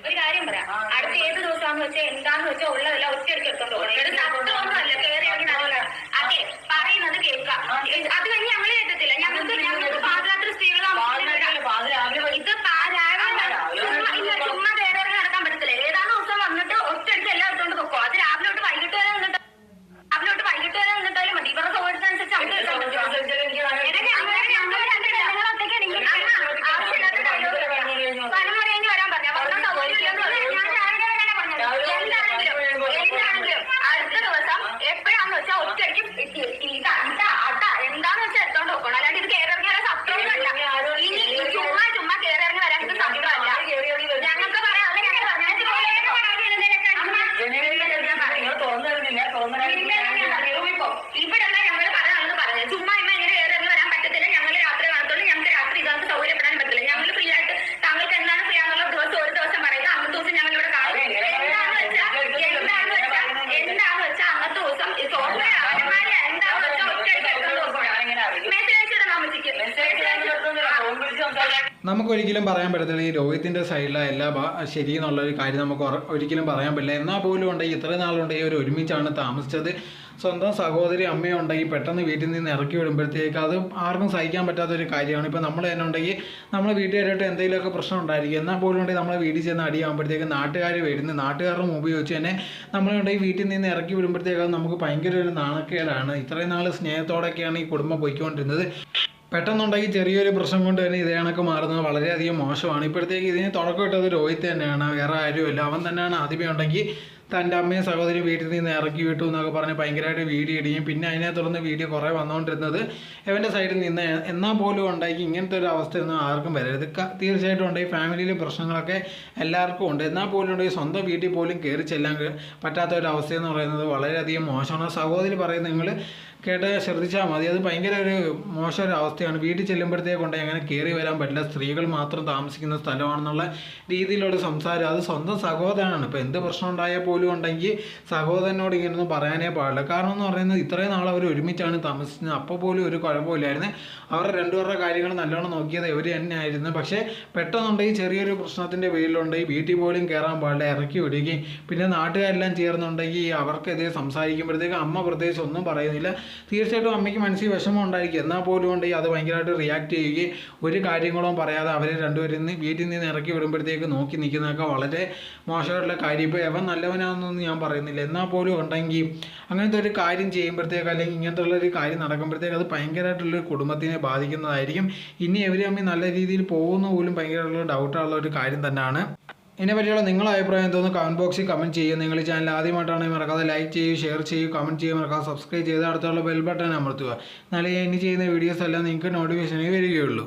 ഒരു കാര്യം പറയാം, അടുത്ത ഏത് ദിവസമാണെന്ന് വെച്ചാൽ എന്താന്ന് വെച്ചാൽ ഉള്ളതല്ല ഒറ്റയടിക്ക് എടുത്തോണ്ട് സത്രമൊന്നുമല്ല കയറി ഇറങ്ങി നടക്കുക. അതെ, പറയുന്നത് കേൾക്കാം. അത് കഴിഞ്ഞ് ഞങ്ങൾ കേട്ടത്തില്ല. ഞങ്ങൾക്ക് പാതിരാത്രി സ്ത്രീകളാണ് ഇത് ഇല്ല, ചുമ്മാ കയറി ഇറങ്ങി നടക്കാൻ പറ്റത്തില്ല. ഏതാണ്ട് ദിവസം വന്നിട്ട് ഒറ്റയടിക്ക് എല്ലാം എടുത്തോണ്ട് പൊക്കോ. അത് രാവിലെ തൊട്ട് വൈകിട്ട് വരെ നിന്നിട്ടാലും മതി. ഇവരുടെ സൗകര്യത്തിനനുസരിച്ച് അവിടെ എടുക്കാൻ പറ്റും. എന്താന്ന് വെച്ചാൽ എടുത്തോണ്ട് നോക്കണം. അല്ലാണ്ട് ഇത് കയറിറങ്ങിയാൽ സത്രമൊന്നുമല്ല. ഇനി ചുമ്മാ കയറിറങ്ങി വരാൻ ഇത് സത്രമല്ല. ഞങ്ങൾക്ക് പറയാം. ഇവിടെല്ലാം ഞങ്ങൾ പറയാണെന്ന് പറഞ്ഞത്. ചുമ്മാ ഇങ്ങനെ കയറിറങ്ങി വരാൻ പറ്റത്തില്ല. ഞങ്ങൾ രാത്രി കാണത്തുള്ളൂ. ഞങ്ങൾക്ക് രാത്രി ഇതാർക്ക് സൗകര്യപ്പെടാൻ പറ്റില്ല. ഞങ്ങൾ ഫ്രീ ആയിട്ട് താങ്കൾക്ക് എന്താണ് ഫ്രീ ആണെന്നുള്ള ദിവസം ഒരു ദിവസം പറയുക. അന്നത്തെ ദിവസം ഞങ്ങൾ ഇവിടെ കാണും. എന്താന്ന് വെച്ചാൽ അന്നത്തെ ദിവസം സോഫ്റ്റ്വെയർ അവന്മാരെ എന്താന്ന് വെച്ചാൽ ഒറ്റയടിക്ക് എടുത്തോണ്ട് നോക്കണം. മെസ്സേജ് അയച്ചിടാൻ താമസിക്കും. നമുക്കൊരിക്കലും പറയാൻ പറ്റത്തില്ല ഈ രോഹിത്തിൻ്റെ സൈഡിലെ എല്ലാ ശരിയെന്നുള്ളൊരു കാര്യം നമുക്ക് ഒരിക്കലും പറയാൻ പറ്റില്ല. എന്നാൽ പോലും ഉണ്ടെങ്കിൽ ഇത്രയും നാളുണ്ടെങ്കിൽ അവർ ഒരുമിച്ചാണ് താമസിച്ചത്. സ്വന്തം സഹോദരി അമ്മയുണ്ടെങ്കിൽ പെട്ടെന്ന് വീട്ടിൽ നിന്ന് ഇറക്കി വിടുമ്പോഴത്തേക്ക് അത് ആർക്കും സഹിക്കാൻ പറ്റാത്തൊരു കാര്യമാണ്. ഇപ്പോൾ നമ്മൾ തന്നെ ഉണ്ടെങ്കിൽ നമ്മൾ വീട്ടുകാരായിട്ട് എന്തെങ്കിലുമൊക്കെ പ്രശ്നം ഉണ്ടായിരിക്കും. എന്നാൽ പോലും ഉണ്ടെങ്കിൽ നമ്മൾ വീട്ടിൽ ചെന്ന് അടിയാകുമ്പോഴത്തേക്ക് നാട്ടുകാർ വരുന്നു, നാട്ടുകാരുടെ മുമ്പ് വെച്ച് തന്നെ നമ്മളുണ്ടെങ്കിൽ വീട്ടിൽ നിന്ന് ഇറക്കി വിടുമ്പോഴത്തേക്ക് അത് നമുക്ക് ഭയങ്കര ഒരു നാണക്കേടാണ്. ഇത്രയും നാൾ സ്നേഹത്തോടെയൊക്കെയാണ് ഈ കുടുംബം പോയിക്കൊണ്ടിരുന്നത്. പെട്ടെന്നുണ്ടെങ്കിൽ ചെറിയൊരു പ്രശ്നം കൊണ്ട് തന്നെ ഇതേ കണക്ക് മാറുന്നത് വളരെയധികം മോശമാണ്. ഇപ്പോഴത്തേക്ക് ഇതിന് തുടക്കമിട്ടത് രോഹിത് തന്നെയാണ്, വേറെ ആരുമില്ല. അവൻ തന്നെയാണ് ആദ്യമേ ഉണ്ടെങ്കിൽ തൻ്റെ അമ്മയും സഹോദരി വീട്ടിൽ നിന്ന് ഇറക്കി വിട്ടു എന്നൊക്കെ പറഞ്ഞ് ഭയങ്കരമായിട്ട് വീഡിയോ ഇടുകയും പിന്നെ അതിനെ തുടർന്ന് വീഡിയോ കുറേ വന്നുകൊണ്ടിരുന്നത് ഇവൻ്റെ സൈഡിൽ നിന്ന്. എന്നാൽ പോലും ഉണ്ടാക്കി ഇങ്ങനത്തെ ഒരു അവസ്ഥയൊന്നും ആർക്കും വരരുത്. തീർച്ചയായിട്ടും ഉണ്ടെങ്കിൽ ഫാമിലിയിൽ പ്രശ്നങ്ങളൊക്കെ എല്ലാവർക്കും ഉണ്ട്. എന്നാൽ പോലും ഉണ്ടെങ്കിൽ സ്വന്തം വീട്ടിൽ പോലും കയറി ചെല്ലാൻ പറ്റാത്ത ഒരു അവസ്ഥയെന്ന് പറയുന്നത് വളരെയധികം മോശമാണ്. സഹോദരി പറയുന്നത് നിങ്ങൾ കേട്ട് ശ്രദ്ധിച്ചാൽ മതി. അത് ഭയങ്കര ഒരു മോശം ഒരു അവസ്ഥയാണ്. വീട്ടിൽ ചെല്ലുമ്പോഴത്തേക്കുണ്ടെങ്കിൽ അങ്ങനെ കയറി വരാൻ പറ്റില്ല, സ്ത്രീകൾ മാത്രം താമസിക്കുന്ന സ്ഥലമാണെന്നുള്ള രീതിയിലുള്ള സംസാരം. അത് സ്വന്തം സഹോദരനാണ്. ഇപ്പോൾ എന്ത് പ്രശ്നം ഉണ്ടായാൽ പോലും ഉണ്ടെങ്കിൽ സഹോദരനോട് ഇങ്ങനെയൊന്നും പറയാനേ പാടില്ല. കാരണം എന്ന് പറയുന്നത് ഇത്രയും നാൾ അവർ ഒരുമിച്ചാണ് താമസിച്ചത്. അപ്പോൾ പോലും ഒരു കുഴപ്പമില്ലായിരുന്നു. അവരുടെ രണ്ടുപേരുടെ കാര്യങ്ങൾ നല്ലോണം നോക്കിയത് ഇവർ തന്നെയായിരുന്നു. പക്ഷേ പെട്ടെന്നുണ്ടെങ്കിൽ ചെറിയൊരു പ്രശ്നത്തിൻ്റെ പേരിലുണ്ടെങ്കിൽ വീട്ടിൽ പോലും കയറാൻ പാടില്ല, ഇറക്കി വിടുകയും പിന്നെ നാട്ടുകാരെല്ലാം ചേർന്നുണ്ടെങ്കിൽ അവർക്കെതിരെ സംസാരിക്കുമ്പോഴത്തേക്ക് അമ്മ പ്രത്യേകിച്ച് ഒന്നും പറയുന്നില്ല. തീർച്ചയായിട്ടും അമ്മയ്ക്ക് മനസ്സിൽ വിഷമം ഉണ്ടായിരിക്കും. എന്നാൽ പോലും ഉണ്ടെങ്കിൽ അത് ഭയങ്കരമായിട്ട് റിയാക്ട് ചെയ്യുകയും ഒരു കാര്യങ്ങളും പറയാതെ അവരെ രണ്ടുപേരിൽ നിന്ന് വീട്ടിൽ നിന്ന് ഇറക്കി വിടുമ്പോഴത്തേക്ക് നോക്കി നിൽക്കുന്നതൊക്കെ വളരെ മോശമായിട്ടുള്ള കാര്യം. ഇപ്പോൾ എവൻ നല്ലവനാണെന്നൊന്നും ഞാൻ പറയുന്നില്ല. എന്നാൽ പോലും ഉണ്ടെങ്കിൽ അങ്ങനത്തെ ഒരു കാര്യം ചെയ്യുമ്പോഴത്തേക്ക് അല്ലെങ്കിൽ ഇങ്ങനത്തെ ഉള്ളൊരു കാര്യം നടക്കുമ്പോഴത്തേക്ക് അത് ഭയങ്കരമായിട്ടുള്ളൊരു കുടുംബത്തിനെ ബാധിക്കുന്നതായിരിക്കും. ഇനി എവർ തമ്മിൽ നല്ല രീതിയിൽ പോകുന്ന പോലും ഭയങ്കരമായിട്ടുള്ള ഡൗട്ടുള്ള ഒരു കാര്യം തന്നെയാണ്. ഇതിനെ പറ്റിയുള്ള നിങ്ങളുടെ അഭിപ്രായം തോന്നുന്നു കമൻറ്റ് ബോക്സിൽ കമൻറ്റ് ചെയ്യുക. നിങ്ങൾ ചാനൽ ആദ്യമായിട്ടാണെങ്കിൽ മറക്കാതെ ലൈക്ക് ചെയ്യൂ, ഷെയർ ചെയ്യൂ, കമൻറ്റ് ചെയ്യുക, മറക്കാതെ സബ്സ്ക്രൈബ് ചെയ്ത് അടുത്തുള്ള ബെൽ ബട്ടൺ അമർത്തുക. എന്നാലേ ഇനി ചെയ്യുന്ന വീഡിയോസ് എല്ലാം നിങ്ങൾക്ക് നോട്ടിഫിക്കേഷനിൽ വരികയുള്ളൂ.